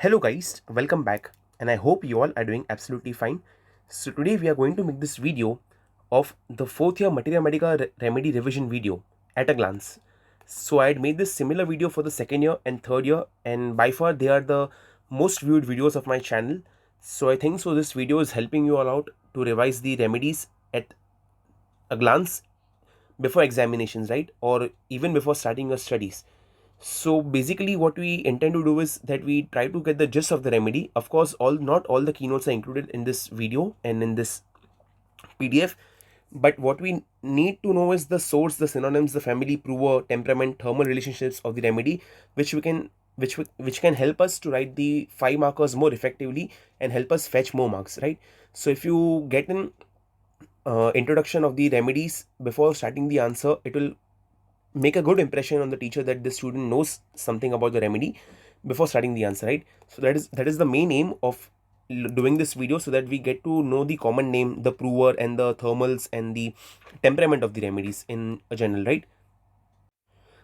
Hello guys, welcome back, and I hope you all are doing absolutely fine. So today we are going to make this video of the fourth year Materia Medica remedy revision video at a glance. So I had made this similar video for the second year and third year, and by far they are the most viewed videos of my channel. So I think so this video is helping you all out to revise the remedies at a glance before examinations, right? Or even before starting your studies. So basically what we intend to do is that we try to get the gist of the remedy. Of course, not all the keynotes are included in this video and in this PDF, but what we need to know is the source, the synonyms, the family, prover, temperament, thermal relationships of the remedy, which we can which can help us to write the 5 markers more effectively and help us fetch more marks, right? So if you get an introduction of the remedies before starting the answer, it will make a good impression on the teacher that the student knows something about the remedy before starting the answer, right? So that is the main aim of doing this video, so that we get to know the common name, the prover, and the thermals and the temperament of the remedies in a general, right?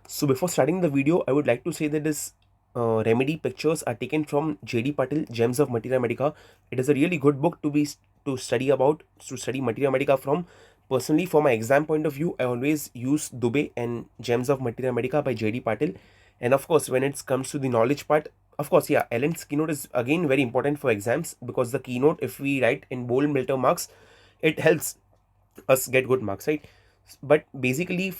So before starting the video, I would like to say that this remedy pictures are taken from J.D. Patil, Gems of Materia Medica. It is a really good book to study about, to study Materia Medica from. Personally, for my exam point of view, I always use Dubey and Gems of Materia Medica by J.D. Patil. And of course, when it comes to the knowledge part, of course, yeah, Ellen's keynote is again very important for exams, because the keynote, if we write in bold milter marks, it helps us get good marks, right? But basically,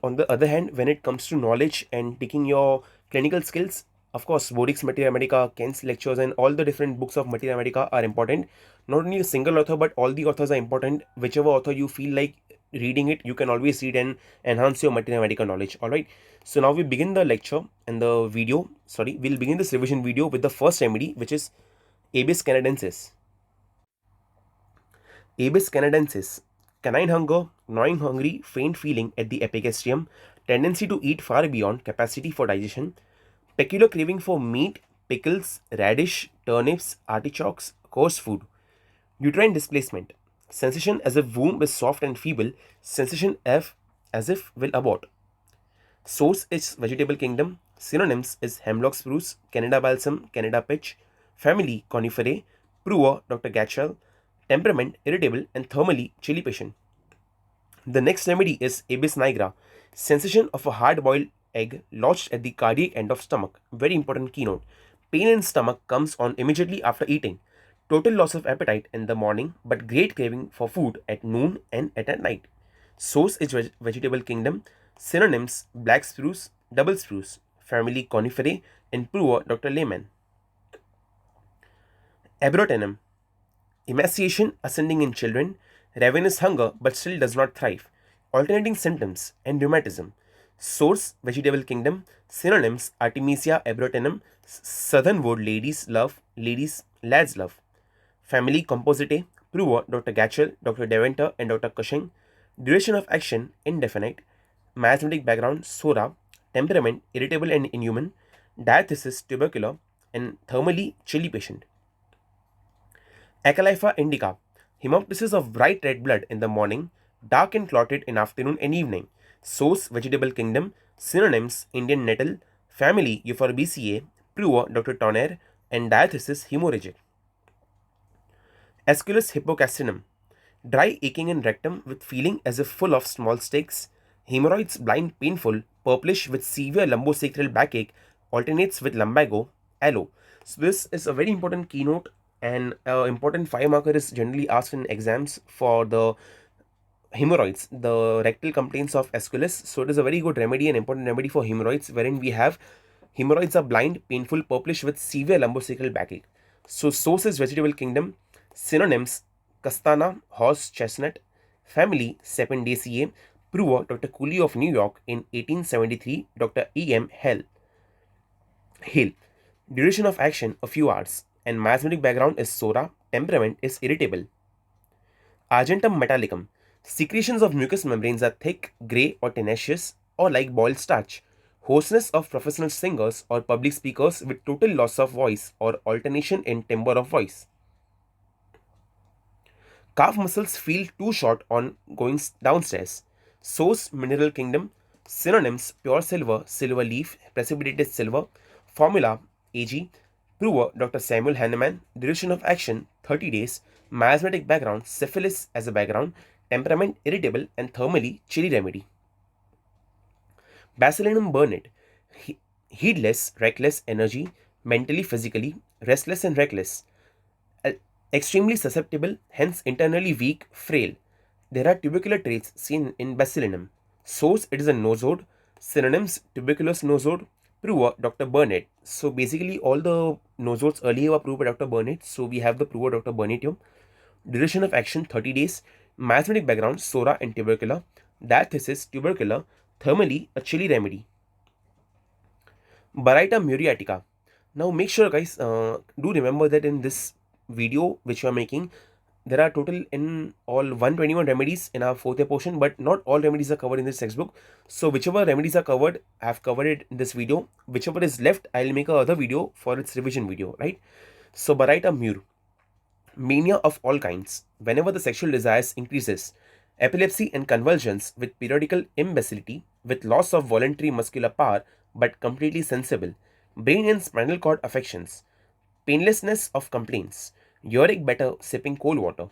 on the other hand, when it comes to knowledge and taking your clinical skills, of course, Bodik's Materia Medica, Kent's lectures, and all the different books of Materia Medica are important. Not only a single author, but all the authors are important. Whichever author you feel like reading it, you can always read and enhance your Materia Medica knowledge. All right. So now we begin the lecture and the video. Sorry, we'll begin this revision video with the first remedy, which is Abis canadensis. Abis canadensis, canine hunger, gnawing hungry, faint feeling at the epigastrium, tendency to eat far beyond capacity for digestion, peculiar craving for meat, pickles, radish, turnips, artichokes, coarse food, uterine displacement, sensation as if womb is soft and feeble, sensation as if will abort. Source is vegetable kingdom, synonyms is hemlock spruce, Canada balsam, Canada pitch, family coniferae, prover Dr. Gatchell, temperament irritable and thermally chilly patient. The next remedy is Abis nigra, sensation of a hard-boiled egg lodged at the cardiac end of stomach. Very important keynote. Pain in stomach comes on immediately after eating. Total loss of appetite in the morning, but great craving for food at noon and at night. Source is vegetable kingdom. Synonyms: black spruce, double spruce, family coniferae, and prover Dr. Lehman. Abrotenum, emaciation ascending in children, ravenous hunger but still does not thrive, alternating symptoms, and rheumatism. Source: vegetable kingdom. Synonyms: Artemisia abrotenum, southern wood ladies, lads love. Family compositae, prover Dr. Gatchell, Dr. Deventer, and Dr. Cushing. Duration of action indefinite. Mathematic background Sora. Temperament irritable and inhuman. Diathesis tubercular, and thermally chilly patient. Acalypha indica, hemoptysis of bright red blood in the morning, dark and clotted in afternoon and evening. Source: vegetable kingdom. Synonyms: Indian nettle, family Euphorbiaceae, prover Dr. Tonnerre, and diathesis hemorrhagic. Aesculus hypocastrinum, dry aching in rectum with feeling as if full of small sticks, hemorrhoids blind painful, purplish with severe lumbosacral backache, alternates with lumbago, aloe. So this is a very important keynote, and important 5 marker is generally asked in exams for the hemorrhoids, the rectal complaints of Aesculus. So it is a very good remedy, an important remedy for hemorrhoids, wherein we have hemorrhoids are blind, painful, purplish with severe lumbosacral backache. So source is vegetable kingdom. Synonyms: castana, horse chestnut, family Sapindaceae, prover Dr. Cooley of New York in 1873, Dr. E.M. Hale. Duration of action a few hours, and mathematic background is Sora, temperament is irritable. Argentum metallicum, secretions of mucous membranes are thick, grey or tenacious, or like boiled starch. Hoarseness of professional singers or public speakers with total loss of voice or alternation in timbre of voice. Calf muscles feel too short on going downstairs. Source: mineral kingdom. Synonyms: pure silver, silver leaf, precipitated silver. Formula: Ag. Prover: Dr. Samuel Hahnemann. Duration of action: 30 days. Miasmatic background: syphilis as a background. Temperament: irritable and thermally chilly remedy. Basilinum burnet: heedless, reckless, energy, mentally, physically, restless and reckless. Extremely susceptible, hence internally weak, frail. There are tubercular traits seen in Basilinum. Source: it is a nosode. Synonyms: tuberculous nosode. Prover: Dr. Burnett. So basically all the nosodes earlier were proved by Dr. Burnett. So we have the prover Dr. Burnett here. Duration of action: 30 days. Miasmatic background: Sora and tubercular. Diathesis: tubercular. Thermally a chilly remedy. Baryta muriatica. Now make sure guys, do remember that in this video which we are making, there are total in all 121 remedies in our fourth year portion, but not all remedies are covered in this textbook. So whichever remedies are covered, I have covered it in this video. Whichever is left, I'll make a other video for its revision video, right? So Baryta mur. Mania of all kinds. Whenever the sexual desires increases. Epilepsy and convulsions with periodical imbecility, with loss of voluntary muscular power but completely sensible. Brain and spinal cord affections. Painlessness of complaints. Uric better sipping cold water.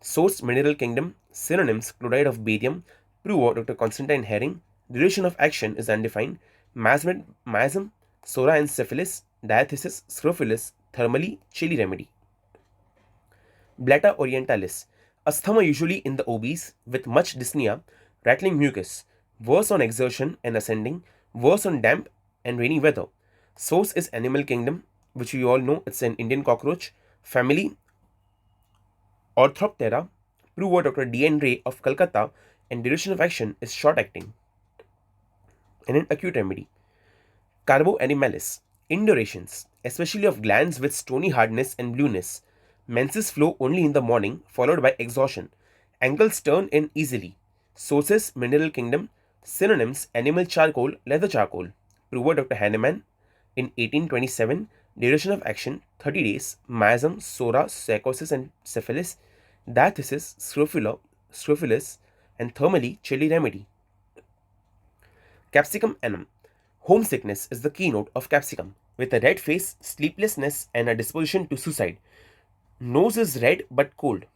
Source: mineral kingdom. Synonyms: chloride of barium. Prover: Dr. Constantine Herring. Duration of action is undefined. Miasm, Sora and syphilis. Diathesis, scrofulous. Thermally chilly remedy. Blata orientalis. Asthma usually in the obese with much dyspnea, rattling mucus. Worse on exertion and ascending. Worse on damp and rainy weather. Source is animal kingdom, which we all know it's an Indian cockroach. Family: Orthoptera. Prover: Dr. D.N. Ray of Calcutta. And duration of action is short acting. And an acute remedy. Carbo animalis. Indurations, especially of glands with stony hardness and blueness. Menses flow only in the morning, followed by exhaustion. Ankles turn in easily. Sources: mineral kingdom. Synonyms: animal charcoal, leather charcoal. Prover: Dr. Hahnemann in 1827. Duration of action: 30 days. Miasm, Sora, psychosis and syphilis. Diathesis, scrofulous and thermally chilly remedy. Capsicum annum. Homesickness is the keynote of capsicum, with a red face, sleeplessness, and a disposition to suicide. Nose is red but cold.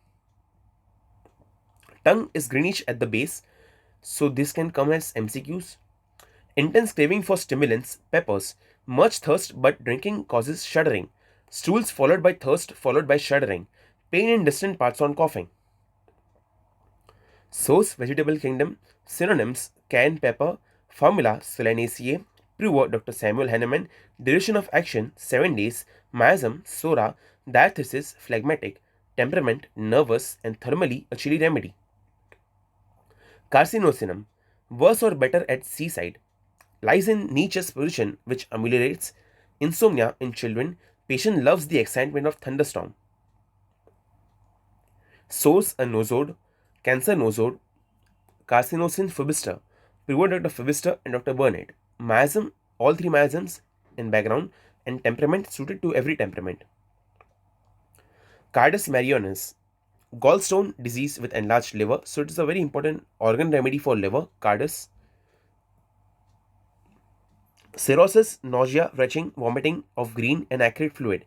Tongue is greenish at the base, so this can come as MCQs. Intense craving for stimulants, peppers. Much thirst but drinking causes shuddering. Stools followed by thirst followed by shuddering. Pain in distant parts on coughing. Source: vegetable kingdom. Synonyms: cayenne pepper. Formula: Solanaceae. Prover: Dr. Samuel Hahnemann. Duration of action: 7 days. Miasm, Sora. Diathesis, phlegmatic. Temperament: nervous and thermally a chilly remedy. Carcinosinum. Worse or better at seaside. Lies in knee chest position which ameliorates. Insomnia in children. Patient loves the excitement of thunderstorm. Source: a nosode. Cancer nosode. Carcinosin phobister. Prover: Dr. Phobister and Dr. Burnett. Miasm, all three miasms in background, and temperament suited to every temperament. Cardus marionis. Gallstone disease with enlarged liver, so it is a very important organ remedy for liver. Cardus. Cirrhosis, nausea, retching, vomiting of green and acrid fluid.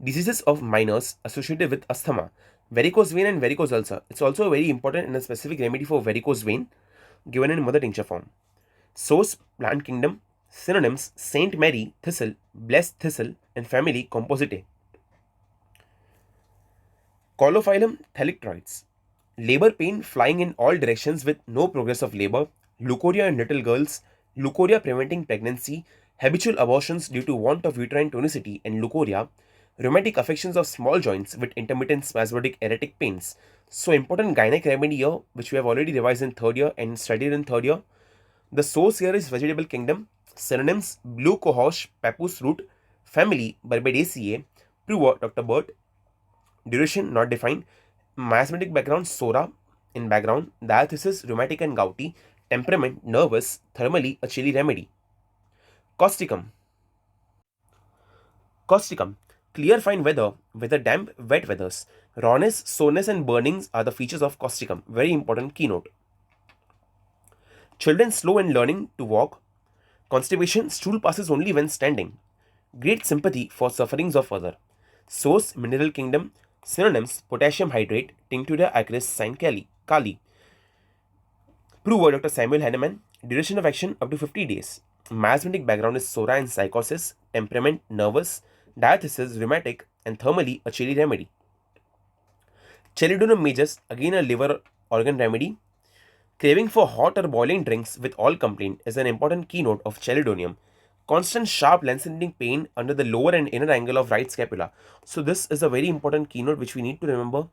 Diseases of minors associated with asthma. Varicose vein and varicose ulcer. It's also very important and a specific remedy for varicose vein, given in mother tincture form. Source: plant kingdom. Synonyms: Saint Mary thistle, blessed thistle, and family Compositae. Colophyllum thalictroids. Labor pain flying in all directions with no progress of labor. Leukorrhea in little girls. Leukorrhea preventing pregnancy. Habitual abortions due to want of uterine tonicity and leukorrhea. Rheumatic affections of small joints with intermittent spasmodic erratic pains. So important gynec remedy here, which we have already revised in third year and studied in third year. The source here is vegetable kingdom. Synonyms: blue cohosh, papoose root. Family: Barbadeaceae. Prover: Dr. Burt. Duration not defined. Miasmatic background: Sora in background. Diathesis: rheumatic and gouty. Temperament: nervous. Thermally a chilly remedy. Causticum. Causticum. Clear fine weather with a damp wet weathers. Rawness, soreness and burnings are the features of causticum. Very important keynote. Children slow in learning to walk. Constipation, stool passes only when standing. Great sympathy for sufferings of other. Source, Mineral Kingdom. Synonyms, potassium hydrate, Tincturia acris sine Kali. Prover, Dr. Samuel Hahnemann. Duration of action up to 50 days. Masthematic background is sora and psychosis. Temperament, nervous. Diathesis, rheumatic. And thermally, a chilly remedy. Chelidonum majus, again a liver organ remedy. Craving for hot or boiling drinks with all complaint is an important keynote of chelidonium. Constant sharp lancinating pain under the lower and inner angle of right scapula. So this is a very important keynote which we need to remember,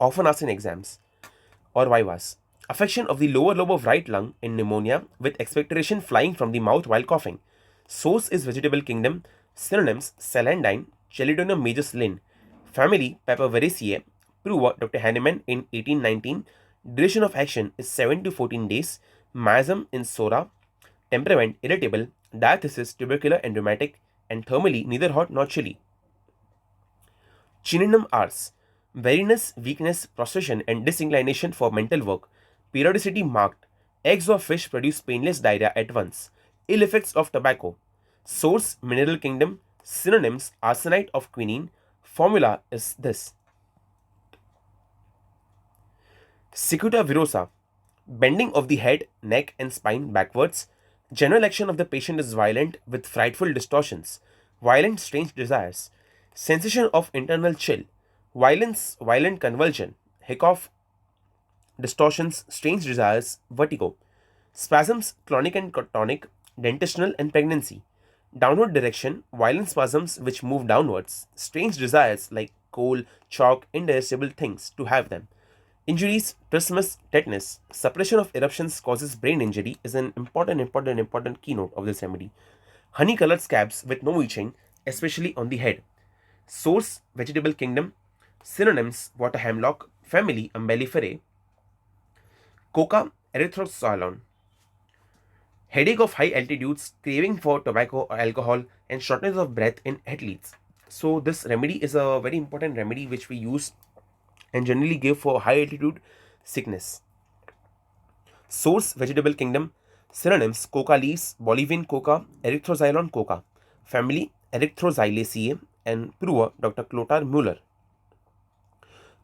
often asked in exams or vivas. Affection of the lower lobe of right lung in pneumonia with expectoration flying from the mouth while coughing. Source is vegetable kingdom. Synonyms, celandine, Chelidonium majus Linn. Family, Papaveracea. Prover, Dr. Hahnemann in 1819. Duration of action is 7 to 14 days. Miasm in sora. Temperament, irritable. Diathesis, tubercular and rheumatic. And thermally, neither hot nor chilly. Chininum ars. Weariness, weakness, prostration and disinclination for mental work. Periodicity marked. Eggs of fish produce painless diarrhea at once. Ill effects of tobacco. Source, Mineral Kingdom. Synonyms, arsenite of quinine. Formula is this. Cicuta virosa. Bending of the head, neck and spine backwards. General action of the patient is violent with frightful distortions. Violent strange desires. Sensation of internal chill. Violent convulsion. Hiccough, distortions, strange desires, vertigo. Spasms, clonic and tonic, dentitional and pregnancy. Downward direction, violent spasms which move downwards. Strange desires like coal, chalk, indigestible things to have them. Injuries, trismus, tetanus. Suppression of eruptions causes brain injury is an important keynote of this remedy. Honey colored scabs with no itching, especially on the head. Source, vegetable kingdom. Synonyms, water hemlock. Family, Umbelliferae. Coca, erythroxylon. Headache of high altitudes, craving for tobacco or alcohol, and shortness of breath in athletes. So this remedy is a very important remedy which we use and generally give for high altitude sickness. Source, vegetable kingdom. Synonyms, coca leaves, Bolivian coca, erythroxylon coca. Family, Erythroxylaceae. And prover, Dr. Clotar Muller.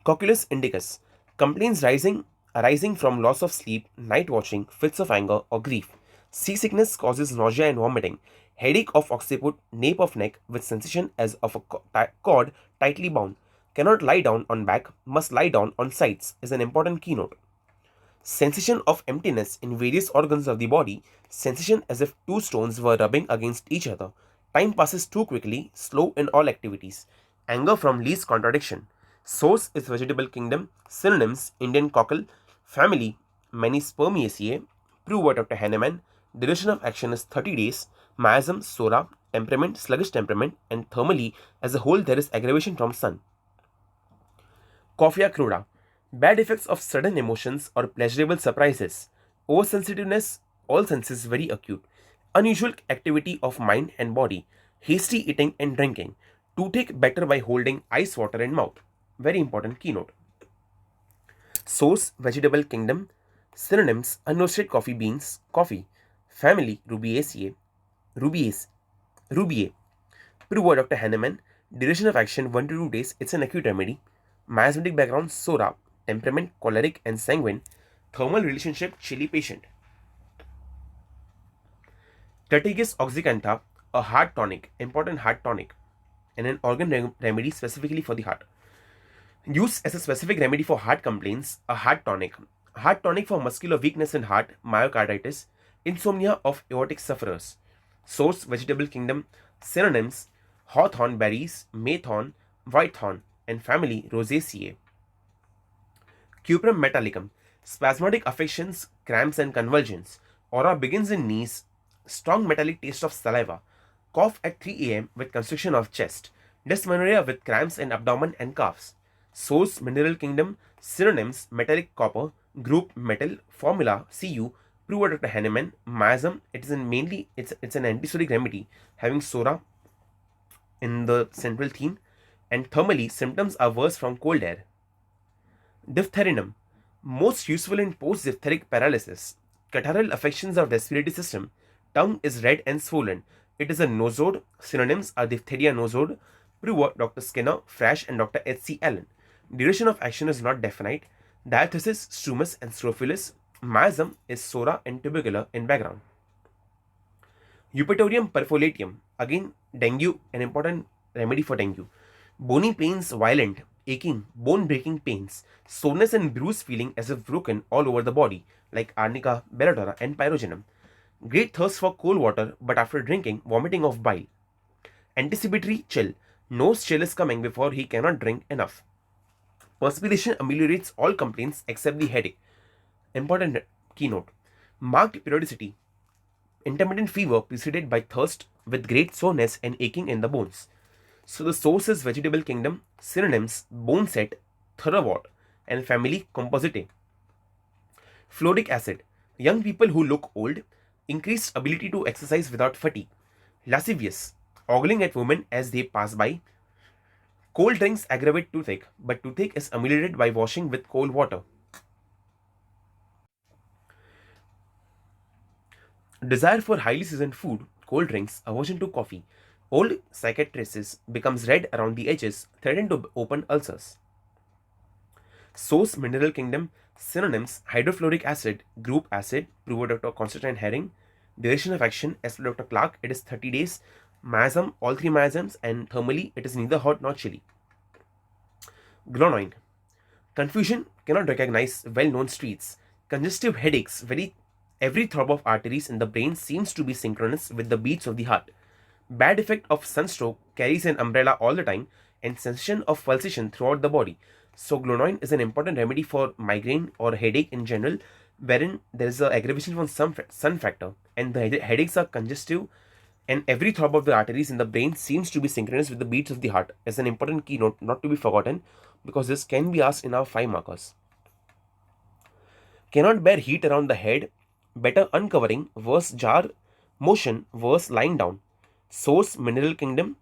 Cocculus indicus. Complaints arising from loss of sleep, night watching, fits of anger or grief. Seasickness causes nausea and vomiting. Headache of occiput, nape of neck with sensation as of a cord tightly bound. Cannot lie down on back, must lie down on sides is an important keynote. Sensation of emptiness in various organs of the body. Sensation as if two stones were rubbing against each other. Time passes too quickly, slow in all activities. Anger from least contradiction. Source is vegetable kingdom. Synonyms, Indian cockle. Family, Menispermiaceae. Prover, Dr. Hahnemann. Duration of action is 30 days. Miasm, sora. Temperament, sluggish temperament. And thermally, as a whole, there is aggravation from sun. Coffea cruda. Bad effects of sudden emotions or pleasurable surprises. Oversensitiveness, all senses very acute. Unusual activity of mind and body. Hasty eating and drinking. Toothache better by holding ice water in mouth. Very important keynote. Source, vegetable kingdom. Synonyms, unroasted coffee beans, coffee. Family, Rubiaceae. Rubiae. Prover, Dr. Hahnemann. Duration of action 1 to 2 days. It's an acute remedy. Miasmatic background, sora. Temperament, choleric and sanguine. Thermal relationship, chilly patient. Crataegus oxycantha, a heart tonic, important heart tonic, and an organ remedy specifically for the heart. Used as a specific remedy for heart complaints, a heart tonic. Heart tonic for muscular weakness in heart, myocarditis, insomnia of aortic sufferers. Source, vegetable kingdom. Synonyms, hawthorn berries, maythorn, whitethorn, and family, Rosaceae. Cuprum metallicum. Spasmodic affections, cramps and convulsions. Aura begins in knees. Strong metallic taste of saliva. Cough at 3 a.m. with constriction of chest. Dysmenorrhea with cramps in abdomen and calves. Source, mineral kingdom. Synonyms, metallic copper. Group metal. Formula, Cu. Prover, Dr. Hahnemann. Miasm. It's an antisodic remedy having sora in the central theme. And thermally, symptoms are worse from cold air. Diphterinum. Most useful in post-diphtheric paralysis. Catarrhal affections of respiratory system. Tongue is red and swollen. It is a nosode. Synonyms are diphtheria nosode. Prover Dr. Skinner, Frash, and Dr. H.C. Allen. Duration of action is not definite. Diathesis, strumus, and strophilis. Miasm is sora and tubercular in background. Eupatorium perfoliatium. Again, dengue, an important remedy for dengue. Bony pains, violent, aching, bone-breaking pains, soreness and bruise feeling as if broken all over the body, like arnica, barotora, and pyrogenum. Great thirst for cold water, but after drinking, vomiting of bile. Anticipatory chill. Knows chill is coming before he cannot drink enough. Perspiration ameliorates all complaints except the headache. Important keynote. Marked periodicity. Intermittent fever preceded by thirst with great soreness and aching in the bones. So the source is vegetable kingdom, synonyms boneset, thoroughwort, and family Compositae. Fluoric acid. Young people who look old, increased ability to exercise without fatigue. Lascivious. Ogling at women as they pass by. Cold drinks aggravate toothache, but toothache is ameliorated by washing with cold water. Desire for highly seasoned food, cold drinks, aversion to coffee. Old cicatrices becomes red around the edges, threaten to open ulcers. Source mineral kingdom, synonyms hydrofluoric acid, group acid, prover Dr. Constantine Herring. Duration of action, as per Dr. Clark, it is 30 days. Miasm, all three miasms, and thermally, it is neither hot nor chilly. Glonoine. Confusion, cannot recognize well-known streets. Congestive headaches, every throb of arteries in the brain seems to be synchronous with the beats of the heart. Bad effect of sunstroke, carries an umbrella all the time, and sensation of pulsation throughout the body. So glonoine is an important remedy for migraine or headache in general, wherein there is an aggravation from some sun factor, and the headaches are congestive, and every throb of the arteries in the brain seems to be synchronous with the beats of the heart. As an important keynote not to be forgotten, because this can be asked in our 5 markers. Cannot bear heat around the head, better uncovering, worse jar motion, worse lying down. Source mineral kingdom.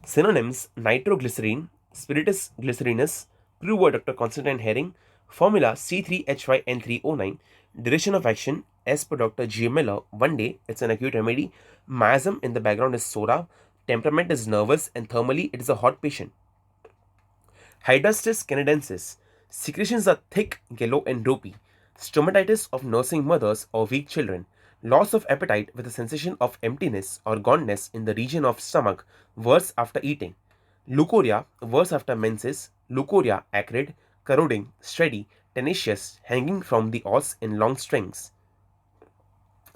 Synonyms nitroglycerine, spiritus glycerinus, prover Dr. Constantine Herring. Formula C3H5N3O9. Duration of action, as per Dr. G. Miller, 1 day. It's an acute remedy. Miasm in the background is sora. Temperament is nervous, and thermally it is a hot patient. Hydastis canadensis. Secretions are thick, yellow, and ropey. Stomatitis of nursing mothers or weak children. Loss of appetite with a sensation of emptiness or goneness in the region of stomach, worse after eating. Leukorrhea, worse after menses. Leukorrhea, acrid, corroding, steady, tenacious, hanging from the os in long strings.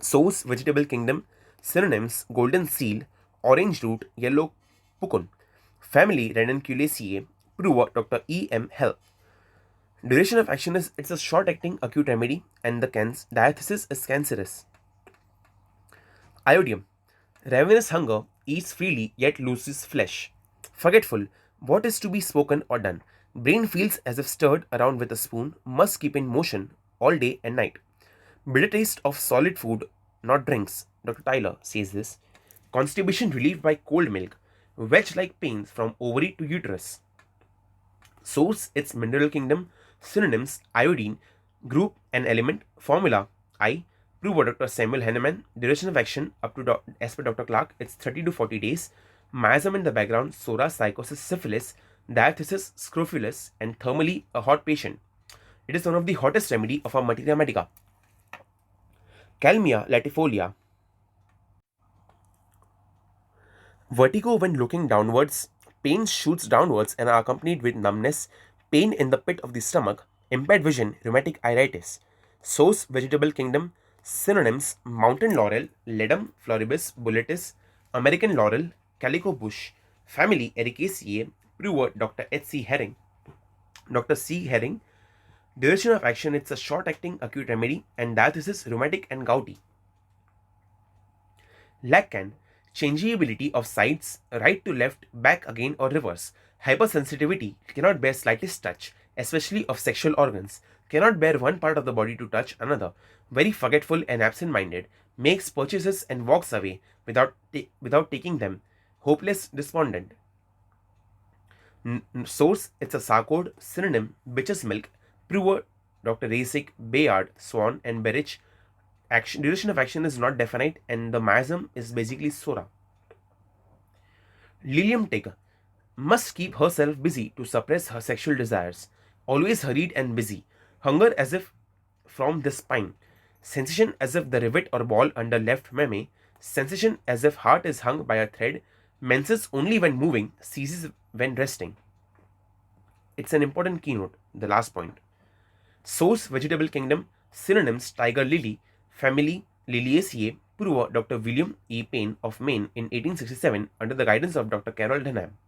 Source vegetable kingdom. Synonyms golden seal, orange root, yellow pucun. Family Ranunculaceae. Prover Dr. E. M. Hell. Duration of action is it's a short-acting acute remedy, and the diathesis is cancerous. Iodium. Ravenous hunger, eats freely yet loses flesh. Forgetful, what is to be spoken or done. Brain feels as if stirred around with a spoon, must keep in motion all day and night. Bitter taste of solid food, not drinks. Dr. Tyler says this. Constipation relieved by cold milk. Wedge-like pains from ovary to uterus. Source, its mineral kingdom. Synonyms iodine, group and element. Formula I. Prover Dr. Samuel Henneman. Duration of action, up to as per Dr. Clark, it's 30 to 40 days. Miasm in the background, sora, psychosis, syphilis, diathesis, scrofulous, and thermally a hot patient. It is one of the hottest remedy of our materia medica. Calmia latifolia. Vertigo when looking downwards. Pain shoots downwards and are accompanied with numbness, pain in the pit of the stomach, impaired vision, rheumatic iritis. Source vegetable kingdom. Synonyms mountain laurel, ledum floribus bulletis, American laurel, calico bush. Family Ericaceae. Prover Dr. H.C. Herring. Dr. C. Herring. Duration of action, it's a short-acting acute remedy, and diathesis rheumatic and gouty. Lacan. Changeability of sides, right to left, back again or reverse. Hypersensitivity, cannot bear slightest touch, especially of sexual organs. Cannot bear one part of the body to touch another. Very forgetful and absent-minded. Makes purchases and walks away without taking them. Hopeless, despondent. Source, it's a sarcode. Synonym bitch's milk. Brewer, Dr. Rasik, Bayard, Swan, and Berich. Duration of action is not definite, and the miasm is basically Sora. Lilium Taker must keep herself busy to suppress her sexual desires, always hurried and busy, hunger as if from the spine, sensation as if the rivet or ball under left meme, sensation as if heart is hung by a thread, menses only when moving, ceases when resting. It's an important keynote, the last point. Source Vegetable Kingdom, synonyms tiger lily, family Liliaceae, Purva Dr. William E. Payne of Maine in 1867 under the guidance of Dr. Carol Denham.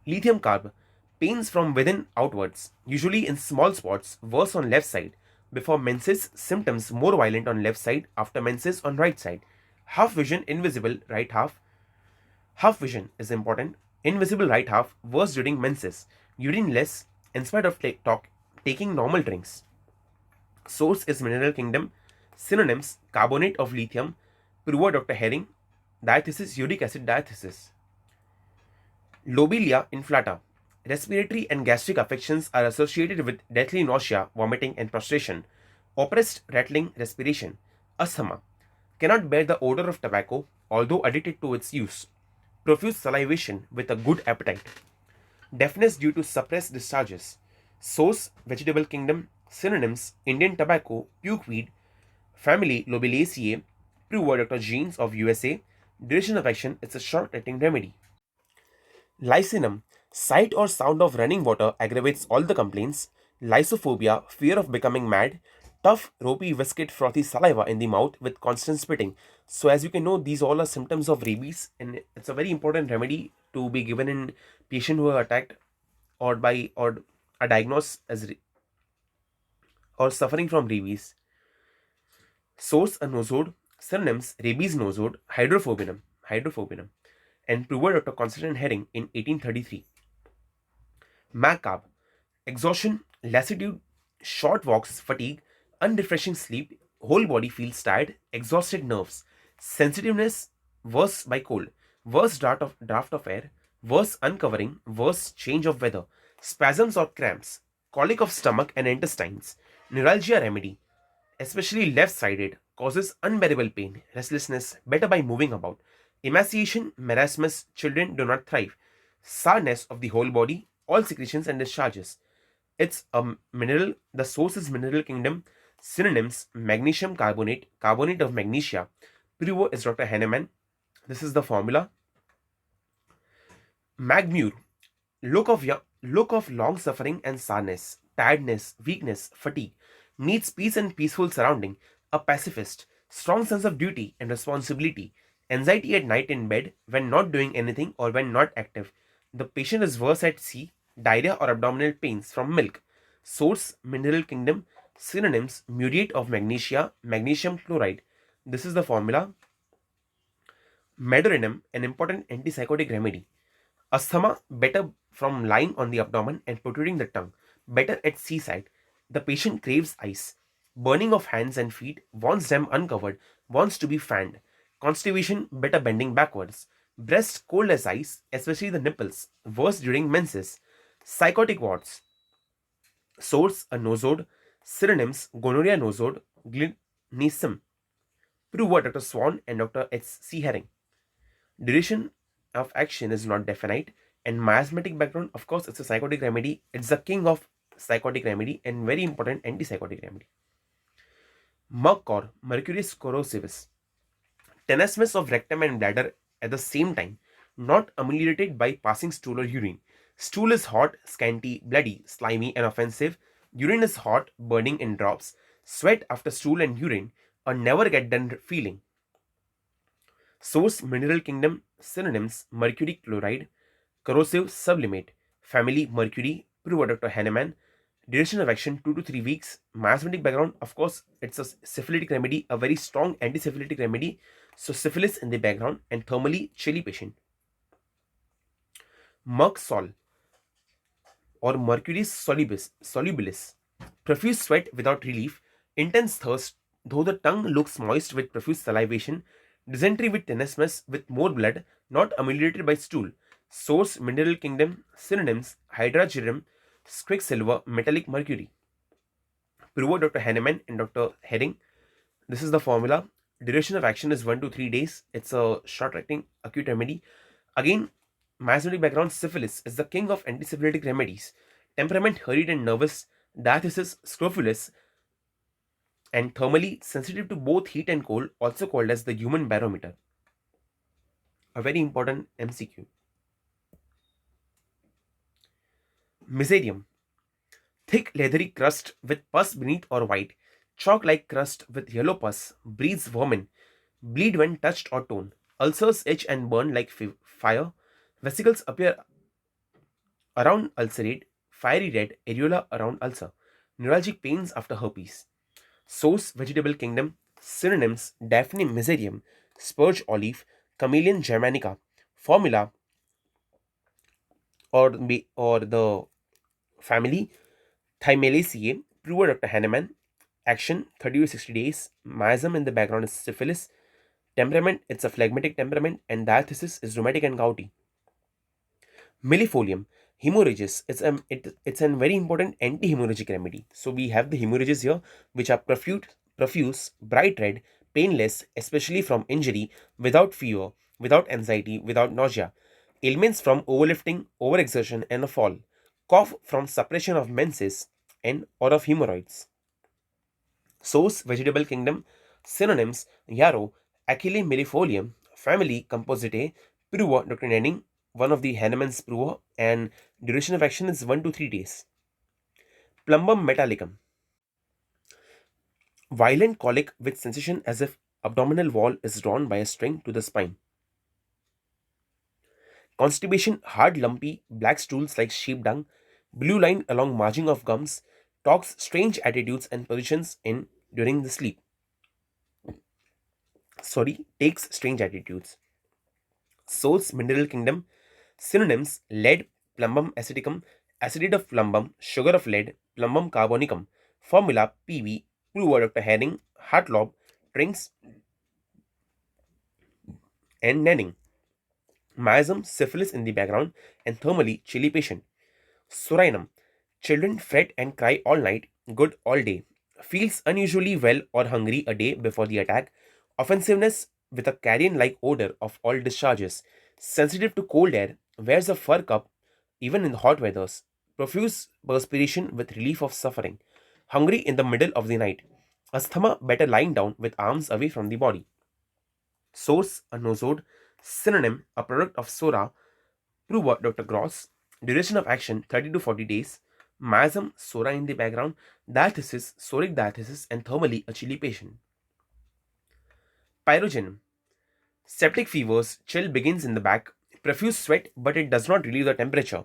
Lithium carb, pains from within outwards, usually in small spots, worse on left side, before menses, symptoms more violent on left side, after menses on right side. Half vision, invisible right half. Half vision is important. Invisible right half, worse during menses. Urine less, in spite of taking normal drinks. Source is Mineral Kingdom. Synonyms, carbonate of lithium, Pruva Dr. Herring, diathesis, uric acid diathesis. Lobelia inflata. Respiratory and gastric affections are associated with deathly nausea, vomiting, and prostration. Oppressed, rattling respiration. Asthma. Cannot bear the odor of tobacco, although addicted to its use. Profuse salivation with a good appetite. Deafness due to suppressed discharges. Source Vegetable Kingdom. Synonyms Indian tobacco, pukeweed, family Lobeliaceae, Pruva Dr. Genes of USA. Duration of action, it's a short-acting remedy. Lysinum, sight or sound of running water aggravates all the complaints. Lysophobia, fear of becoming mad. Tough, ropey, viscid, frothy saliva in the mouth with constant spitting. So as you can know, these all are symptoms of rabies, and it's a very important remedy to be given in patients who are attacked or are diagnosed as or suffering from rabies. Source a nosode, synonyms rabies nosode, hydrophobinum, and Pruva Dr. Constantine Herring in 1833. Macabre, exhaustion, lassitude, short walks, fatigue, unrefreshing sleep, whole body feels tired, exhausted nerves, sensitiveness, worse by cold, worse draft of air, worse uncovering, worse change of weather, spasms or cramps, colic of stomach and intestines, neuralgia remedy, especially left-sided, causes unbearable pain, restlessness, better by moving about, emaciation, marasmus, children do not thrive, sourness of the whole body, all secretions and discharges. It's a mineral, the source is Mineral Kingdom. Synonyms magnesium carbonate, carbonate of magnesia. Pruvo is Dr. Henneman. This is the formula. Magmure, look of long suffering and sadness, tiredness, weakness, fatigue, needs peace and peaceful surrounding, a pacifist, strong sense of duty and responsibility, anxiety at night in bed when not doing anything or when not active. The patient is worse at sea, diarrhea or abdominal pains from milk. Source Mineral Kingdom. Synonyms muriate of magnesia, magnesium chloride. This is the formula. Medorinum, an important antipsychotic remedy. Asthma, better from lying on the abdomen and protruding the tongue, better at seaside. The patient craves ice. Burning of hands and feet, wants them uncovered, wants to be fanned. Constipation, better bending backwards. Breast cold as ice, especially the nipples, worse during menses. Psychotic warts. Source a nosode. Synonyms gonorrhea nosode, glinisum. Prove Dr. Swan and Dr. H.C. Herring. Duration of action is not definite, and miasmatic background, of course, it's a psychotic remedy. It's the king of psychotic remedy and very important antipsychotic remedy. Mercor, Mercurius corrosivus, tenesmus of rectum and bladder at the same time, not ameliorated by passing stool or urine. Stool is hot, scanty, bloody, slimy, and offensive. Urine is hot, burning in drops. Sweat after stool and urine, a never get done feeling. Source Mineral Kingdom. Synonyms mercury chloride, corrosive sublimate, family mercury, Pruva Dr. Henneman. Duration of action 2 to 3 weeks. Miasmatic background, of course, it's a syphilitic remedy, a very strong anti-syphilitic remedy. So syphilis in the background and thermally chilly patient. Mercsol or Mercury solubilis, profuse sweat without relief, intense thirst, though the tongue looks moist with profuse salivation, dysentery with tenesmus with more blood, not ameliorated by stool. Source Mineral Kingdom. Synonyms hydrargyrum, quicksilver, metallic mercury. Prover Dr. Henneman and Dr. Herring. This is the formula. Duration of action is 1 to 3 days. It's a short acting acute remedy. Again, Masonic background, syphilis is the king of antisyphilitic remedies. Temperament, hurried and nervous. Diathesis, scrofulous and thermally sensitive to both heat and cold, also called as the human barometer. A very important MCQ. Miserium, thick leathery crust with pus beneath or white, chalk-like crust with yellow pus, breathes vermin, bleed when touched or torn, ulcers itch and burn like fire, vesicles appear around ulcerate, fiery red, areola around ulcer, neuralgic pains after herpes. Source vegetable kingdom, synonyms Daphne miserium, spurge olive, Camellia germanica, formula or the family Thymelaceae, prover Dr. Hahnemann, action 30 to 60 days, miasm in the background is syphilis, temperament it's a phlegmatic temperament, and diathesis is rheumatic and gouty. Millefolium, hemorrhages. It's a very important anti-hemorrhagic remedy. So we have the hemorrhages here, which are profuse, bright red, painless, especially from injury, without fever, without anxiety, without nausea. Ailments from overlifting, overexertion, and a fall. Cough from suppression of menses and or of hemorrhoids. Source vegetable kingdom. Synonyms yarrow, Achille millefolium, family Compositae, Pruva, Dr. Nenning, one of the Hahnemann's Pruva, and duration of action is 1 to 3 days. Plumbum metallicum, violent colic with sensation as if abdominal wall is drawn by a string to the spine. Constipation, hard lumpy black stools like sheep dung, blue line along margin of gums, talks strange attitudes and positions in during the sleep. Takes strange attitudes. Source mineral kingdom. Synonyms lead, plumbum aceticum, acetate of plumbum, sugar of lead, plumbum carbonicum. Formula PV, prover Dr. Herring, Hartlob, Trinks, and Nenning. Miasm, syphilis in the background, and thermally chilly patient. Surinam, children fret and cry all night, good all day. Feels unusually well or hungry a day before the attack. Offensiveness with a carrion like odor of all discharges. Sensitive to cold air, wears a fur cup even in hot weathers. Profuse perspiration with relief of suffering. Hungry in the middle of the night. Asthma better lying down with arms away from the body. Source a nosode. Synonym a product of Sora. Prover Dr. Gross. Duration of action 30 to 40 days. Miasm, Sora in the background. Diathesis, soric diathesis, and thermally a chilly patient. Pyrogen. Septic fevers, chill begins in the back, profuse sweat, but it does not relieve the temperature.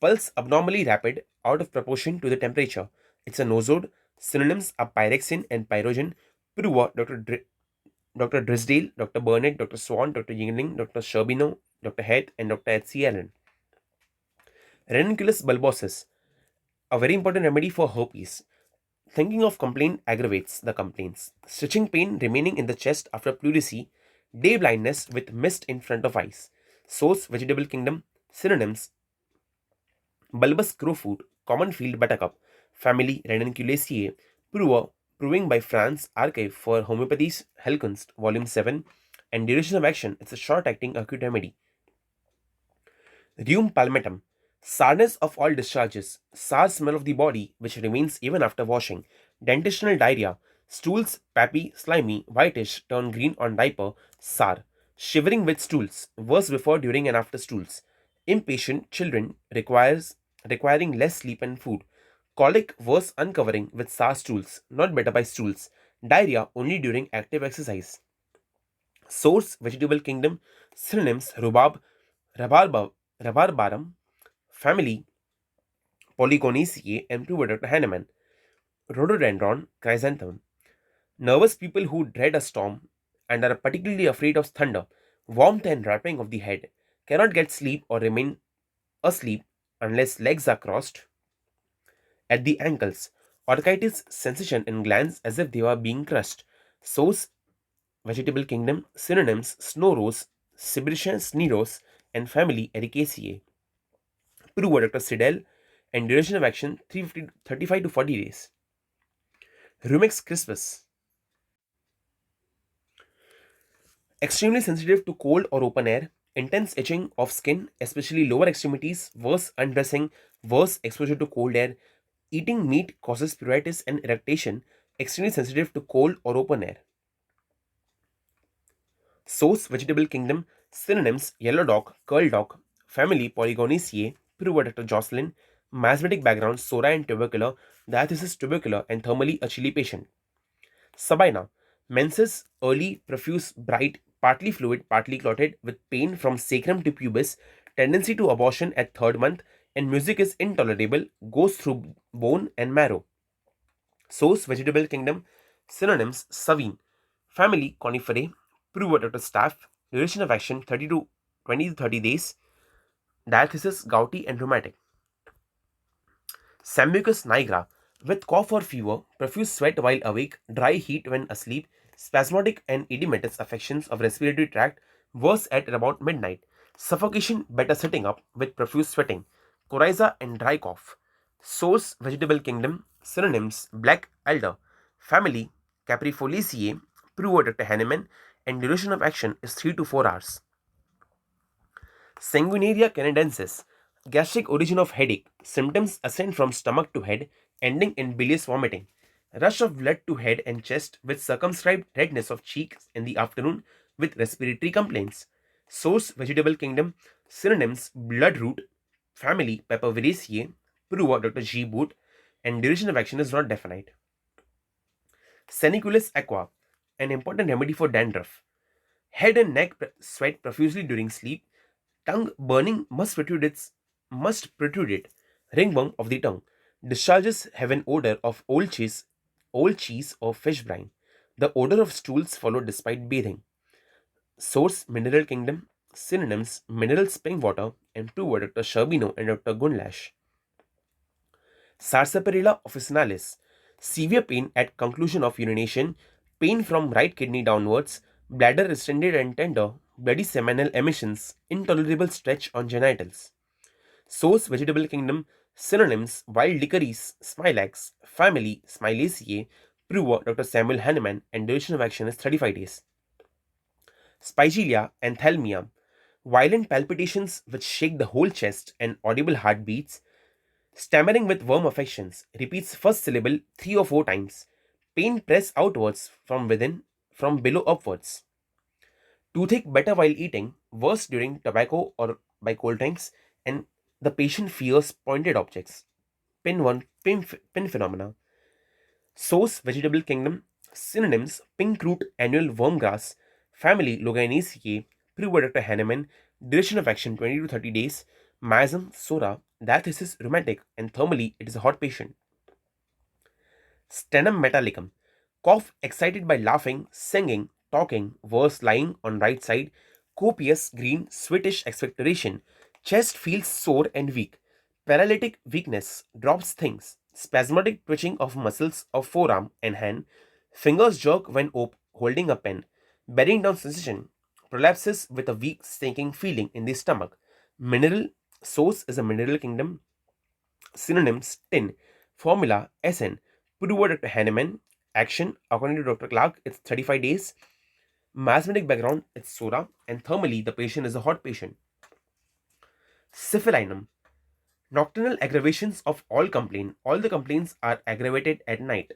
Pulse abnormally rapid, out of proportion to the temperature. It's a nosode. Synonyms are pyrexin and pyrogen. Prover Dr. Drisdale, Dr. Burnett, Dr. Swan, Dr. Yingling, Dr. Sherbino, Dr. Head, and Dr. H.C. Allen. Ranunculus bulbosus, a very important remedy for herpes. Thinking of complaint aggravates the complaints. Stitching pain remaining in the chest after pleurisy. Day blindness with mist in front of eyes. Source vegetable kingdom. Synonyms bulbous crowfoot, common field buttercup, family Ranunculaceae, proving by France Archive for Homeopathy's Hellkunst, Volume 7, and duration of action, it's a short-acting acute remedy. Rheum palmatum, sourness of all discharges, sour smell of the body which remains even after washing, dentitional diarrhea, stools pappy, slimy, whitish, turn green on diaper, sour, shivering with stools, worse before, during, and after stools, impatient children requiring less sleep and food, colic worse uncovering with sour stools, not better by stools, diarrhea only during active exercise. Source vegetable kingdom. Synonyms rhubarb, rabarbarum, family Polygonaceae, and Dr. Hahnemann. Rhododendron, chrysanthemum. Nervous people who dread a storm and are particularly afraid of thunder, warmth, and rapping of the head cannot get sleep or remain asleep unless legs are crossed at the ankles. Orchitis, sensation in glands as if they were being crushed. Source vegetable kingdom. Synonyms snow rose, Sibirian sneros, and family Ericaceae. Prover Dr. Sidel and duration of action 35 to 40 days. Rumex crispus, extremely sensitive to cold or open air, intense itching of skin, especially lower extremities, worse undressing, worse exposure to cold air, eating meat causes pruritus and irritation, extremely sensitive to cold or open air. Source vegetable kingdom, synonyms yellow dog, curl dog, family Polygonaceae, Peru Dr. Jocelyn, masthematic background Sora and tubercular, diathesis tubercular and thermally a chili patient. Sabina, menses early, profuse, bright, partly fluid, partly clotted, with pain from sacrum to pubis, tendency to abortion at third month, and music is intolerable, goes through bone and marrow. Source vegetable kingdom, synonyms savine, family Coniferae, Peru staff, duration of action 20 to 30 days, diathesis gouty and rheumatic. Sambucus nigra, with cough or fever, profuse sweat while awake, dry heat when asleep, spasmodic and edematous affections of respiratory tract, worse at about midnight, suffocation better sitting up with profuse sweating, coryza and dry cough. Source vegetable kingdom, synonyms black alder, family Caprifoliaceae, Peru Dr. Hahnemann, and duration of action is 3 to 4 hours. Sanguinaria canadensis, gastric origin of headache, symptoms ascend from stomach to head, ending in bilious vomiting. Rush of blood to head and chest with circumscribed redness of cheeks in the afternoon with respiratory complaints. Source vegetable kingdom, synonyms bloodroot, family Pepperviraceae, Peru Dr. G. Boot, and duration of action is not definite. Seniculus aqua, an important remedy for dandruff. Head and neck sweat profusely during sleep. Tongue burning must protrude it. Ringworm of the tongue. Discharges have an odor of old cheese or fish brine. The odor of stools followed despite bathing. Source Mineral Kingdom. Synonyms mineral spring water and Peru Dr. Sherbino and Dr. Gunlash. Sarsaparilla officinalis, severe pain at conclusion of urination, pain from right kidney downwards, bladder distended and tender, bloody seminal emissions, intolerable stretch on genitals. Source vegetable kingdom, synonyms wild licorice, smilax, family Smilaceae, Peru Dr. Samuel Hahnemann, and duration of action is 35 days. Spigelia and thalmia, violent palpitations which shake the whole chest and audible heartbeats, stammering with worm affections, repeats first syllable 3 or 4 times. Pain press outwards from within, from below upwards. Toothache better while eating, worse during tobacco or by cold drinks, and the patient fears pointed objects. Pin 1 pin phenomena. Source vegetable kingdom, synonyms pink root annual wormgrass, family Loganaceae, Peru Dr. Hahnemann, duration of action 20 to 30 days, miasm Sora, diathesis rheumatic, and thermally it is a hot patient. Sternum metallicum, cough excited by laughing, singing, talking, worse lying on right side, copious green sweetish expectoration, chest feels sore and weak, paralytic weakness, drops things, spasmodic twitching of muscles of forearm and hand, fingers jerk when holding a pen, bearing down sensation, prolapses with a weak sinking feeling in the stomach. Mineral source is a mineral kingdom. Synonyms tin, formula SN, Peru Dr. Hahnemann, action according to Dr. Clark, it's 35 days. Masthematic background, it's Sora, and thermally the patient is a hot patient. Syphilinum, nocturnal aggravations of all complaint. All the complaints are aggravated at night.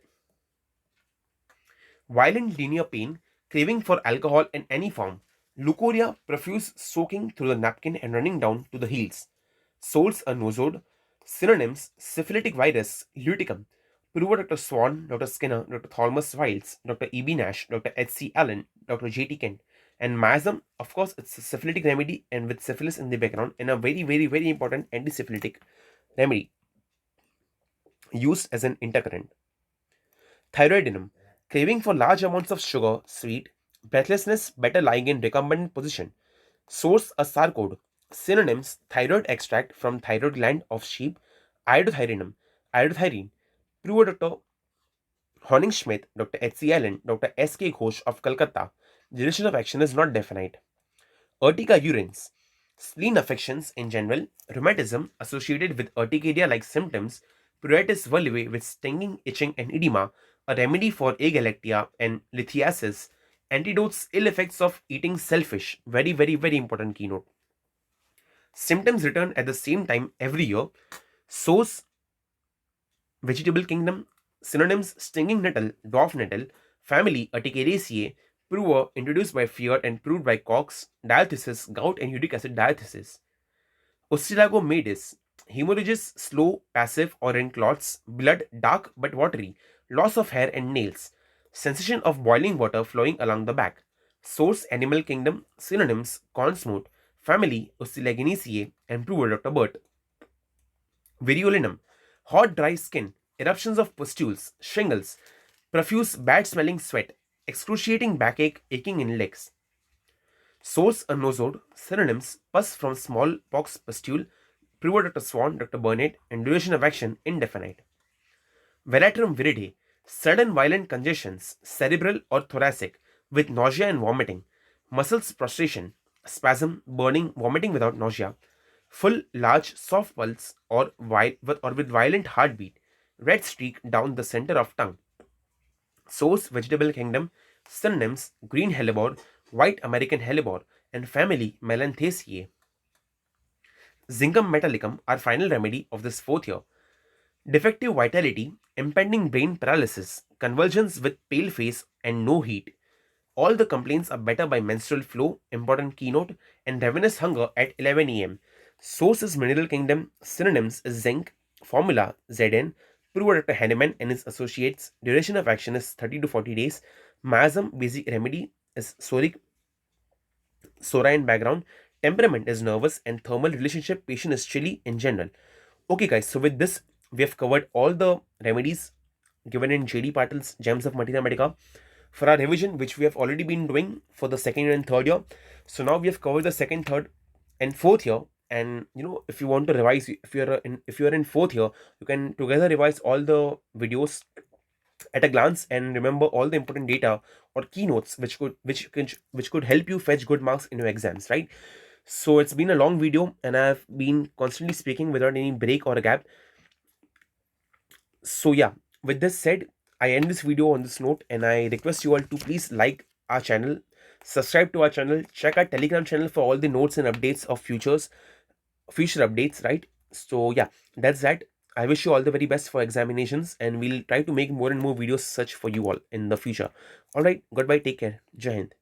Violent linear pain, craving for alcohol in any form. Leucorrhea, profuse soaking through the napkin and running down to the heels. Soles a nosode. Synonyms syphilitic virus, luticum. Peru Dr. Swan, Dr. Skinner, Dr. Thomas Wiles, Dr. E.B. Nash, Dr. H.C. Allen, Dr. J.T. Kent. And miasm, of course, it's a syphilitic remedy and with syphilis in the background, and a very, very, very important anti-syphilitic remedy used as an intercurrent. Thyroidinum, craving for large amounts of sugar, sweet, breathlessness, better lying in recumbent position. Source a sarcode. Synonyms thyroid extract from thyroid gland of sheep, iodothyrinum, iodothyrin. Peru Dr. Honning-Schmidt, Dr. H.C. Allen, Dr. S.K. Ghosh of Calcutta. Duration of action is not definite. Urtica urens, spleen affections in general, rheumatism associated with urticaria-like symptoms, pruritus volvae with stinging, itching, and edema, a remedy for agalactia and lithiasis, antidotes ill effects of eating shellfish. Very, very, very important keynote. Symptoms return at the same time every year. Source vegetable kingdom. Synonyms: stinging nettle, dwarf nettle, family Urticariaceae, prover introduced by Fear and proved by Cox, diathesis, gout and uric acid diathesis. Ostilago medis, hemorrhages slow, passive or in clots, blood dark but watery, loss of hair and nails, sensation of boiling water flowing along the back. Source: animal kingdom. Synonyms: cornsmoot, family Ostilaginaceae and prover Dr. Burt. Viriolinum, hot dry skin, eruptions of pustules, shingles, profuse bad smelling sweat, excruciating backache, aching in legs. Source: a nosode. Synonyms: pus from smallpox pustule, prover Dr. Swan, Dr. Burnett, and duration of action indefinite. Veratrum viridae, sudden violent congestions, cerebral or thoracic, with nausea and vomiting, muscles prostration, spasm, burning, vomiting without nausea, full, large, soft pulse or with violent heartbeat, red streak down the center of tongue. Source: vegetable kingdom. Synonyms: green hellebore, white American hellebore, and family Melanthaceae. Zinc metallicum, our final remedy of this fourth year. Defective vitality, impending brain paralysis, convulsions with pale face and no heat. All the complaints are better by menstrual flow, important keynote, and ravenous hunger at 11 am. Source is mineral kingdom. Synonyms is zinc, formula Zn, prover Dr. Hahnemann and his associates. Duration of action is 30 to 40 days. Miasm basic remedy is psoric, psora in background. Temperament is nervous and thermal relationship. Patient is chilly in general. Okay, guys, so with this, we have covered all the remedies given in JD Patil's Gems of Materia Medica for our revision, which we have already been doing for the second and third year. So now we have covered the second, third, and fourth year. And if you want to revise, if you are in fourth year, you can together revise all the videos at a glance and remember all the important data or keynotes which could help you fetch good marks in your exams, right? So it's been a long video and I've been constantly speaking without any break or a gap. So yeah, with this said, I end this video on this note and I request you all to please like our channel, subscribe to our channel, check our Telegram channel for all the notes and updates of future updates, right? So yeah, that's that. I wish you all the very best for examinations and we'll try to make more and more videos such for you all in the future. All right, goodbye, take care, Jai Hind.